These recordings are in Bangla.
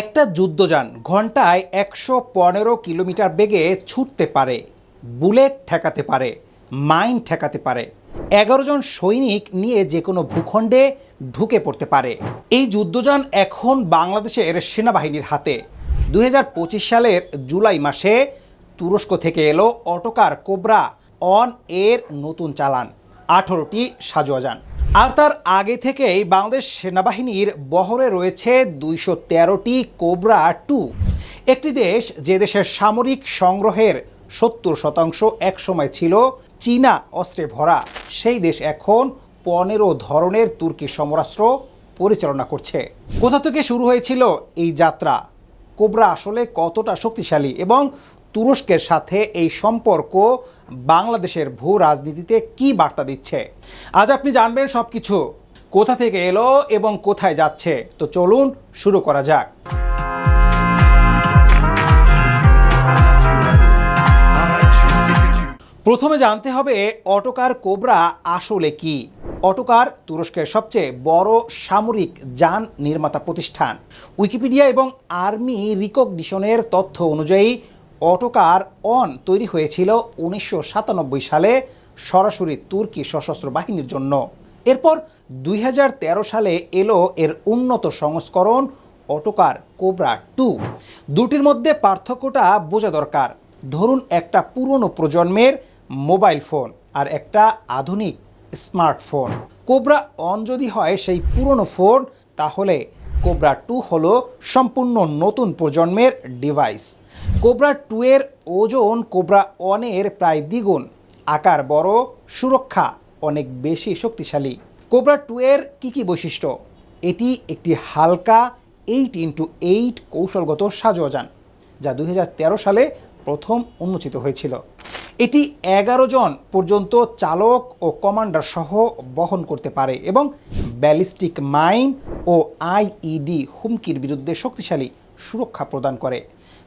একটা যুদ্ধযান ঘন্টায় ১১৫ কিলোমিটার বেগে ছুটতে পারে, বুলেট ঠেকাতে পারে, মাইন ঠেকাতে পারে, ১১ জন সৈনিক নিয়ে যে কোনো ভূখণ্ডে ঢুকে পড়তে পারে। এই যুদ্ধযান এখন বাংলাদেশের সেনাবাহিনীর হাতে। ২০২৫ সালের জুলাই মাসে তুরস্ক থেকে এলো অটোকার কোবরা অন এর নতুন চালান, ১৮টি সাজোয়া যান। আর তার আগে থেকেই বাংলাদেশ সেনাবাহিনীর বহরে রয়েছে ২১৩টি কোবরা ২। একটি দেশ যে দেশের সামরিক সংগ্রহের ৭০% একসময় ছিল চীনা অস্ত্রে ভরা, সেই দেশ এখন ১৫ ধরনের তুর্কি সমরাস্ত্র পরিচালনা করছে। কোথা থেকে শুরু হয়েছিল এই যাত্রা? কোবরা আসলে কতটা শক্তিশালী এবং তুরস্কের সাথে এই সম্পর্ক বাংলাদেশের ভূ রাজনীতিতে কী বার্তা দিচ্ছে? আজ আপনি জানবেন সব কিছু। কোথা থেকে এলো এবং কোথায় যাচ্ছে। তো চলুন শুরু করা যাক। প্রথমে জানতে হবে অটোকার কোবরা আসলে কি। অটোকার তুরস্কের সবচেয়ে বড় সামরিক যান নির্মাতা প্রতিষ্ঠান। উইকিপিডিয়া এবং আর্মি রিকগনিশনের তথ্য অনুযায়ী অটোকার অন তৈরি হয়েছিল ১৯৯৭ সালে সরাসরি তুর্কি সশস্ত্র বাহিনীর জন্য। এরপর ২০১৩ সালে এলো এর উন্নত সংস্করণ অটোকার কোবরা ২। দুটির মধ্যে পার্থক্যটা বোঝা দরকার। ধরুন একটা পুরনো প্রজন্মের মোবাইল ফোন আর একটা আধুনিক স্মার্টফোন। কোবরা অন যদি হয় সেই পুরনো ফোন, তাহলে কোবরা ২ হলো সম্পূর্ণ নতুন প্রজন্মের ডিভাইস। কোবরা ২ এর ওজন কোবরা অনের প্রায় দ্বিগুণ, আকার বড়, সুরক্ষা অনেক বেশি শক্তিশালী। কোবরা ২ এর কী কী বৈশিষ্ট্য? এটি একটি হালকা 8x8 কৌশলগত সাজোয়া যান, যা ২০১৩ সালে প্রথম উন্মোচিত হয়েছিল। এটি ১১ জন পর্যন্ত চালক ও কমান্ডার সহ বহন করতে পারে এবং ব্যালিস্টিক মাইন ও আইইডি হুমকির বিরুদ্ধে শক্তিশালী সুরক্ষা প্রদান করে।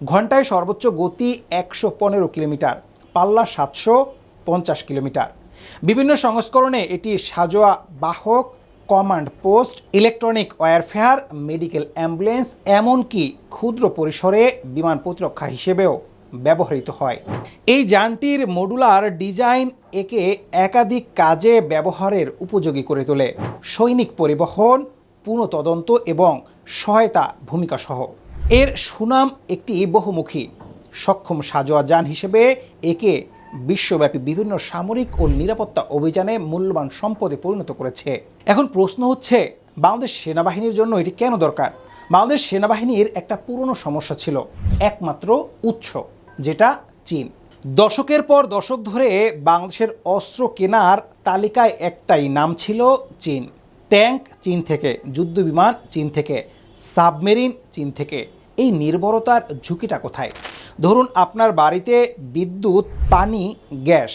ঘন্টায় সর্বোচ্চ গতি ১১৫ কিলোমিটার, পাল্লা ৭৫০ কিলোমিটার। বিভিন্ন সংস্করণে এটি সাজোয়া বাহক, command post, electronic warfare, medical ambulance, এমনকি ক্ষুদ্র পরিসরে বিমান প্রতিরক্ষা হিসেবেও ব্যবহৃত হয়। এই যানটির মডুলার ডিজাইন একে একাধিক কাজে ব্যবহারের উপযোগী করে তোলে, সৈনিক পরিবহন, পুনঃতদন্ত এবং সহায়তা ভূমিকা সহ। এর সুনাম একটি বহুমুখী সক্ষম সাজোয়া যান হিসেবে একে বিশ্বব্যাপী বিভিন্ন সামরিক ও নিরাপত্তা অভিযানে মূল্যবান সম্পদে পরিণত করেছে। এখন প্রশ্ন হচ্ছে, বাংলাদেশ সেনাবাহিনীর জন্য এটি কেন দরকার? বাংলাদেশ সেনাবাহিনীর একটা পুরনো সমস্যা ছিল, একমাত্র উৎস, যেটা চীন। দশকের পর দশক ধরে বাংলাদেশের অস্ত্র কেনার তালিকায় একটাই নাম ছিল চীন। ট্যাঙ্ক চীন থেকে, যুদ্ধবিমান চীন থেকে, সাবমেরিন চীন থেকে। এই নির্ভরতার ঝুঁকিটা কোথায়? ধরুন আপনার বাড়িতে বিদ্যুৎ, পানি, গ্যাস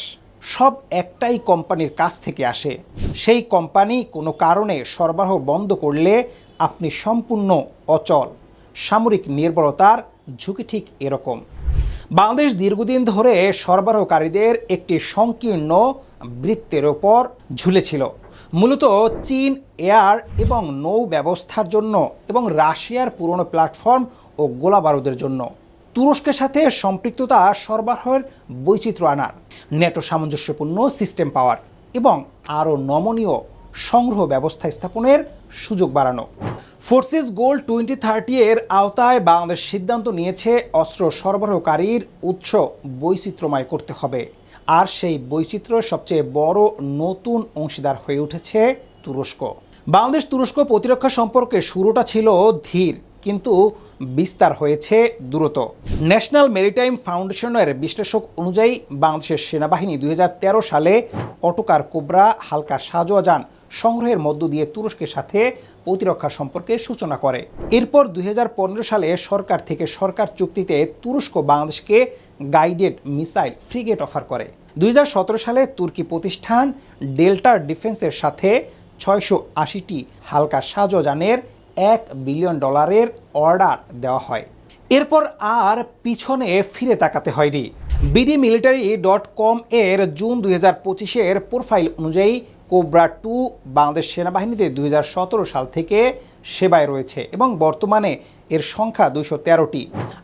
সব একটাই কোম্পানির কাছ থেকে আসে। সেই কোম্পানি কোনো কারণে সরবরাহ বন্ধ করলে আপনি সম্পূর্ণ অচল। সামরিক নির্ভরতার ঝুঁকি ঠিক এরকম। বাংলাদেশ দীর্ঘদিন ধরে সরবরাহকারীদের একটি সংকীর্ণ বৃত্তের ওপর ঝুলেছিল, মূলত চীন এয়ার এবং নৌ ব্যবস্থার জন্য এবং রাশিয়ার পুরনো প্ল্যাটফর্ম ও গোলাবারুদের জন্য। তুরস্কের সাথে সম্পৃক্ততা সরবরাহের বৈচিত্র্য আনার, নেটো সামঞ্জস্যপূর্ণ সিস্টেম পাওয়ার এবং আরও নমনীয় সংগ্রহ ব্যবস্থা স্থাপনের সুযোগ বাড়ানো। ফোর্সেস গোল 2030 এর আওতায় বাংলাদেশ সিদ্ধান্ত নিয়েছে অস্ত্র সরবরাহকারীর উৎস বৈচিত্র্যময় করতে হবে। আর সেই বৈচিত্র্যের সবচেয়ে বড় নতুন অংশীদার হয়ে উঠেছে তুরস্ক। বাংলাদেশ তুরস্ক প্রতিরক্ষা সম্পর্কে শুরুটা ছিল ধীর, কিন্তু বিস্তার হয়েছে দ্রুত। ন্যাশনাল মেরিটাইম ফাউন্ডেশনের বিশ্লেষক অনুযায়ী বাংলাদেশের সেনাবাহিনী ২০১৩ সালে অটোকার কোবরা হালকা সাজোয়া যান সংগ্রহের মধ্য দিয়ে তুরস্কের সাথে প্রতিরক্ষা সম্পর্কের সূচনা করে। এরপর ২০১৫ সালে সরকার থেকে সরকার চুক্তিতে তুরস্ক বাংলাদেশকে গাইডেড মিসাইল ফ্রিগেট অফার করে। ২০১৭ সালে তুর্কি প্রতিষ্ঠান ডেল্টার ডিফেন্সের সাথে ৬৮০টি হালকা সাজোয়া যানের $১ বিলিয়ন অর্ডার দেওয়া হয়। এরপর আর পিছনে ফিরে তাকাতে হয়নি। bdmilitary.com এর জুন ২০২৫ প্রোফাইল অনুযায়ী কোবরা 2 বাংলাদেশ সেনাবাহিনীতে 2017 সাল থেকে সেবায় রয়েছে এবং বর্তমানে এর সংখ্যা 213টি।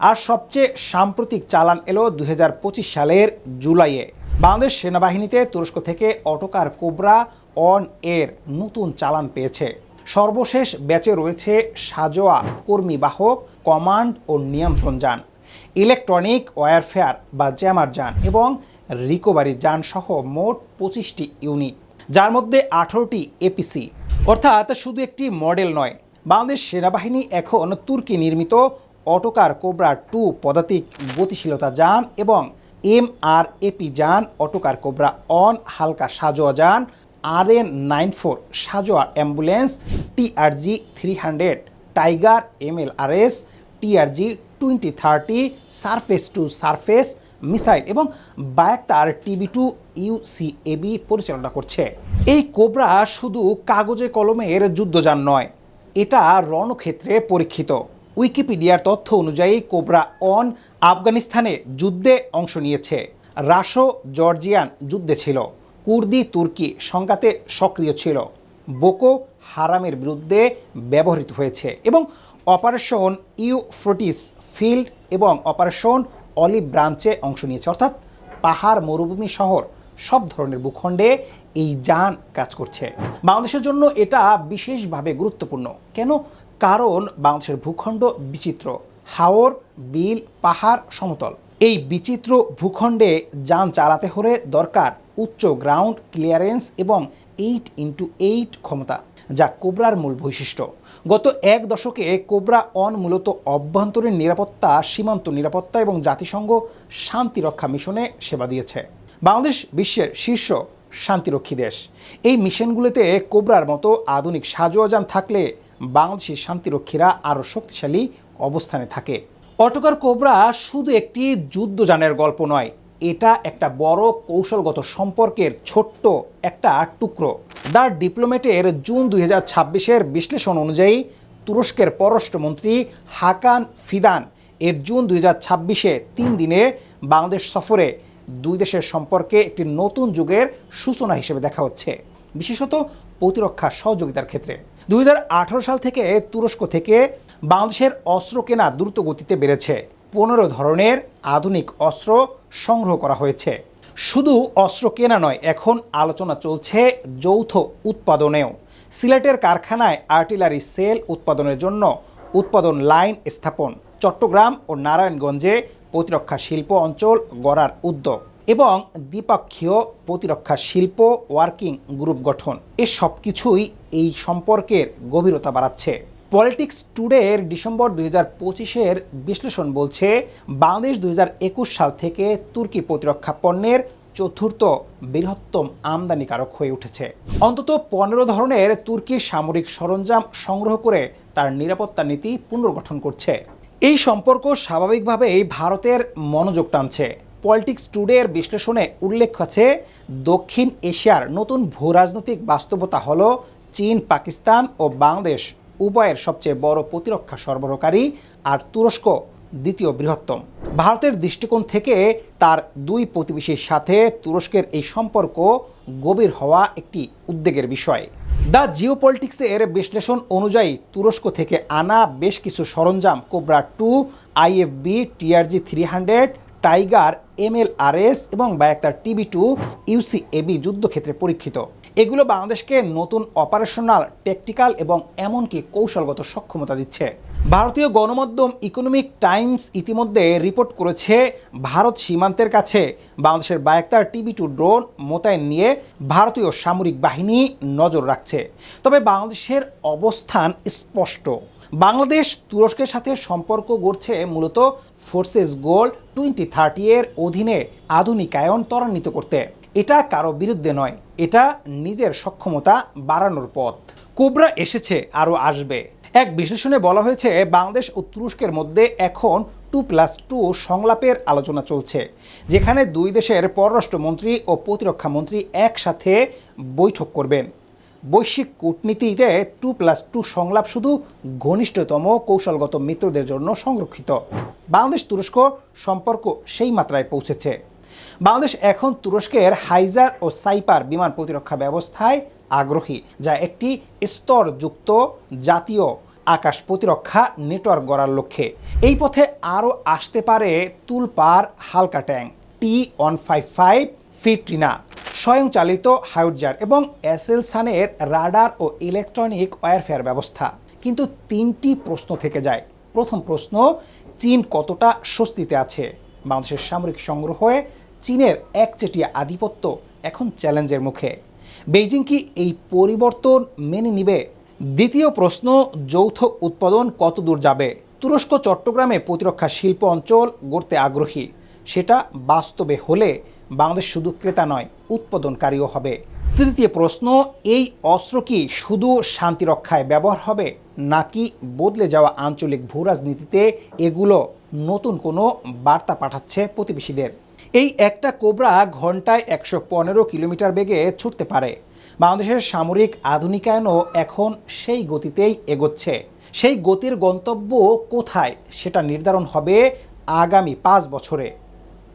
আর সবচেয়ে সাম্প্রতিক চালান এলো 2025 সালের জুলাইয়ে। বাংলাদেশ সেনাবাহিনীতে তুরস্ক থেকে অটোকার কোবরা অন এর নতুন চালান পেয়েছে। সর্বশেষ ব্যাচে রয়েছে সাজোয়া কর্মীবাহক কমান্ড ও নিয়ন্ত্রণ যান, ইলেকট্রনিক ওয়ারফেয়ার বা জ্যামার যান এবং রিকভারি যান সহ মোট 25টি ইউনিট, যার মধ্যে 18টি এপিসি। অর্থাৎ শুধু একটি মডেল নয়, বাংলাদেশ সেনাবাহিনী এখন তুর্কি নির্মিত অটোকার কোবরা 2 পদাতিক গতিশীলতা যান এবং MRAP যান, অটোকার কোবরা অন হালকা সাজোয়া যান, RN94 সাজোয়া ambulance, TRG 300 tiger MLRS, TRG 2030 surface to surface missile এবং বায়াক্তার TB2 UCAB পরিচালনা করছে। এই কোবরা শুধু কাগজে কলমের যুদ্ধযান নয়, এটা রণক্ষেত্রে পরীক্ষিত। উইকিপিডিয়ার তথ্য অনুযায়ী কোবরা অন আফগানিস্তানে যুদ্ধে অংশ নিয়েছে, রাশো জর্জিয়ান যুদ্ধে ছিল, কুর্দি তুর্কি সংঘাতে সক্রিয় ছিল, বোকো হারামের বিরুদ্ধে ব্যবহৃত হয়েছে এবং অপারেশন ইউফ্রেটিস ফিল্ড এবং অপারেশন অলিভ ব্রাঞ্চে অংশ নিয়েছে। অর্থাৎ পাহাড়, মরুভূমি, শহর সব ধরনের ভূখণ্ডে এই যান কাজ করছে। বাংলাদেশের জন্য এটা বিশেষভাবে গুরুত্বপূর্ণ। কেন? কারণ বাংলাদেশের ভূখণ্ড বিচিত্র, হাওর, বিল, পাহাড়, সমতল। এই বিচিত্র ভূখণ্ডে যান চালাতে হলে দরকার উচ্চ গ্রাউন্ড ক্লিয়ারেন্স এবং 8x8 ক্ষমতা, যা কোবরার মূল বৈশিষ্ট্য। গত এক দশকে কোবরা অন মূলত অভ্যন্তরীণ নিরাপত্তা, সীমান্ত নিরাপত্তা এবং জাতিসংঘ শান্তিরক্ষা মিশনে সেবা দিয়েছে। বাংলাদেশ বিশ্বের শীর্ষ শান্তিরক্ষী দেশ। এই মিশনগুলোতে কোবরার মতো আধুনিক সাজোয়া যান থাকলে বাংলাদেশি শান্তিরক্ষীরা আরও শক্তিশালী অবস্থানে থাকে। অটোকার কোবরা শুধু একটি যুদ্ধযানের গল্প নয়, এটা একটা বড় কৌশলগত সম্পর্কের ছোট্ট একটা টুকরো। দ্য ডিপ্লোম্যাটের জুন 2026-এর বিশ্লেষণ অনুযায়ী তুরস্কের পররাষ্ট্রমন্ত্রী হাকান ফিদান এর জুন 2026-এ 3 দিনে বাংলাদেশ সফরে দুই দেশের সম্পর্কে একটি নতুন যুগের সূচনা হিসেবে দেখা হচ্ছে, বিশেষত প্রতিরক্ষা সহযোগিতার ক্ষেত্রে। 2018 সাল থেকে তুরস্ক থেকে বাংলাদেশের অস্ত্র কেনা দ্রুত গতিতে বেড়েছে। 15 ধরনের আধুনিক অস্ত্র সংগ্রহ করা হয়েছে। শুধু অস্ত্র কেনা নয়, এখন আলোচনা চলছে যৌথ উৎপাদনেও। সিলেটের কারখানায় আর্টিলারি সেল উৎপাদনের জন্য উৎপাদন লাইন স্থাপন, চট্টগ্রাম ও নারায়ণগঞ্জে প্রতিরক্ষা শিল্প অঞ্চল গড়ার উদ্যোগ এবং দ্বিপক্ষীয় প্রতিরক্ষা শিল্প ওয়ার্কিং গ্রুপ গঠন, এ সব কিছুই এই সম্পর্কের গভীরতা বাড়াচ্ছে। পলিটিক্স টুডের ডিসেম্বর 2025-এর বিশ্লেষণ বলছে বাংলাদেশ 2021 সাল থেকে তুর্কি প্রতিরক্ষা পণ্যের চতুর্থ বৃহত্তম আমদানিকারক হয়ে উঠেছে। অন্তত 15 ধরনের তুর্কি সামরিক সরঞ্জাম সংগ্রহ করে তার নিরাপত্তা নীতি পুনর্গঠন করছে। এই সম্পর্ক স্বাভাবিকভাবেই ভারতের মনোযোগ টানছে। পলিটিক্স টুডের বিশ্লেষণে উল্লেখ আছে, দক্ষিণ এশিয়ার নতুন ভূরাজনৈতিক বাস্তবতা হলো চীন, পাকিস্তান ও বাংলাদেশ উভয়ের সবচেয়ে বড় প্রতিরক্ষা সরবরাহকারী আর তুরস্ক দ্বিতীয় বৃহত্তম। ভারতের দৃষ্টিকোণ থেকে তার দুই প্রতিবেশীর সাথে তুরস্কের এই সম্পর্ক গভীর হওয়া একটি উদ্বেগের বিষয়। দ্য জিওপলিটিক্সের বিশ্লেষণ অনুযায়ী তুরস্ক থেকে আনা বেশ কিছু সরঞ্জাম cobra 2, IFB, TRG 300, tiger MLRS এবং বায়াক্তার TB2 UCAB যুদ্ধক্ষেত্রে পরীক্ষিত। এগুলো বাংলাদেশকে নতুন অপারেশনাল, টেকটিক্যাল এবং এমনকি কৌশলগত সক্ষমতা দিচ্ছে। ভারতীয় গণমাধ্যম ইকোনমিক টাইমস ইতিমধ্যে রিপোর্ট করেছে, ভারত সীমান্তের কাছে বাংলাদেশের বায়াক্তার TB2 ড্রোন মোতায়েন নিয়ে ভারতীয় সামরিক বাহিনী নজর রাখছে। তবে বাংলাদেশের অবস্থান স্পষ্ট। বাংলাদেশ তুরস্কের সাথে সম্পর্ক গড়ছে মূলত ফোর্সেস গোল 2030 এর অধীনে আধুনিকায়ন ত্বরান্বিত করতে। এটা কারো বিরুদ্ধে নয়, এটা নিজের সক্ষমতা বাড়ানোর পথ। কোবরা এসেছে, আরও আসবে। এক বিশ্লেষণে বলা হয়েছে বাংলাদেশ ও তুরস্কের মধ্যে এখন 2+2 সংলাপের আলোচনা চলছে, যেখানে দুই দেশের পররাষ্ট্রমন্ত্রী ও প্রতিরক্ষা মন্ত্রী একসাথে বৈঠক করবেন। বৈশ্বিক কূটনীতিতে 2+2 সংলাপ শুধু ঘনিষ্ঠতম কৌশলগত মিত্রদের জন্য সংরক্ষিত। বাংলাদেশ তুরস্ক সম্পর্ক সেই মাত্রায় পৌঁছেছে। বাংলাদেশ এখন তুরস্কের হাইজার ও সাইপার বিমান প্রতিরক্ষা ব্যবস্থায় আগ্রহী, যা একটি স্তরযুক্ত জাতীয় আকাশ প্রতিরক্ষা নেটওয়ার্ক গড়ার লক্ষ্যে। এই পথে আরও আসতে পারে তুলপার হালকা ট্যাঙ্ক, T-155 ফিট্রিনা, স্বয়ংচালিত হাইডজার এবং এসেলসানের রাডার ও ইলেকট্রনিক ওয়ারফেয়ার ব্যবস্থা। কিন্তু 3টি প্রশ্ন থেকে যায়। প্রথম প্রশ্ন, চীন কতটা স্বস্তিতে আছে? বাংলাদেশের সামরিক সংগ্রহে চীনের একচেটিয়া আধিপত্য এখন চ্যালেঞ্জের মুখে। বেইজিং কি এই পরিবর্তন মেনে নিবে? দ্বিতীয় প্রশ্ন, যৌথ উৎপাদন কতদূর যাবে? তুরস্ক চট্টগ্রামে প্রতিরক্ষা শিল্প অঞ্চল গড়তে আগ্রহী। সেটা বাস্তবে হলে বাংলাদেশ শুধু ক্রেতা নয়, উৎপাদনকারীও হবে। তৃতীয় প্রশ্ন, এই অস্ত্র কি শুধু শান্তিরক্ষায় ব্যবহার হবে, নাকি বদলে যাওয়া আঞ্চলিক ভূরাজনীতিতে এগুলো নতুন কোনো বার্তা পাঠাচ্ছে প্রতিবেশীদের? এই একটা কোবরা ঘন্টায় 115 কিলোমিটার বেগে ছুটতে পারে। বাংলাদেশের সামরিক আধুনিকায়নও এখন সেই গতিতেই এগোচ্ছে। সেই গতির গন্তব্য কোথায় সেটা নির্ধারণ হবে আগামী 5 বছরে।